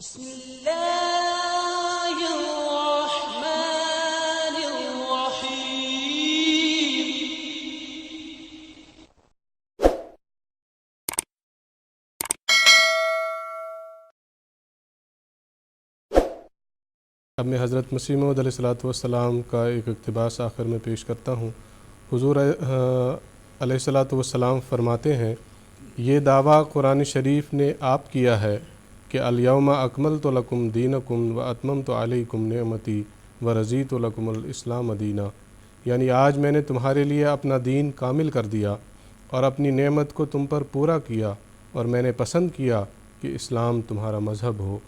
بسم اللہ الرحمن الرحیم۔ اب میں حضرت مسیح موعود علیہ السلام کا ایک اقتباس آخر میں پیش کرتا ہوں۔ حضور علیہ السلام فرماتے ہیں، یہ دعویٰ قرآن شریف نے آپ کیا ہے کہ الیوم اکملت لکم دینکم و اتممت علیکم نعمتی و رضیت لکم الاسلام دینا، یعنی آج میں نے تمہارے لیے اپنا دین کامل کر دیا اور اپنی نعمت کو تم پر پورا کیا، اور میں نے پسند کیا کہ اسلام تمہارا مذہب ہو۔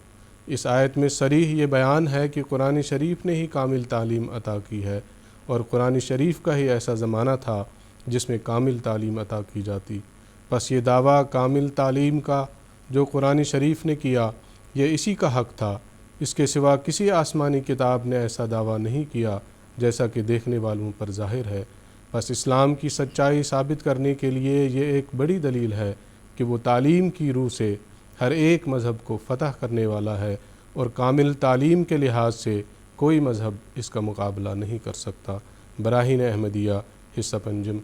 اس آیت میں صریح یہ بیان ہے کہ قرآن شریف نے ہی کامل تعلیم عطا کی ہے، اور قرآن شریف کا ہی ایسا زمانہ تھا جس میں کامل تعلیم عطا کی جاتی۔ پس یہ دعویٰ کامل تعلیم کا جو قرآن شریف نے کیا، یہ اسی کا حق تھا، اس کے سوا کسی آسمانی کتاب نے ایسا دعویٰ نہیں کیا جیسا کہ دیکھنے والوں پر ظاہر ہے۔ پس اسلام کی سچائی ثابت کرنے کے لیے یہ ایک بڑی دلیل ہے کہ وہ تعلیم کی روح سے ہر ایک مذہب کو فتح کرنے والا ہے، اور کامل تعلیم کے لحاظ سے کوئی مذہب اس کا مقابلہ نہیں کر سکتا۔ براہین احمدیہ، حصہ پنجم۔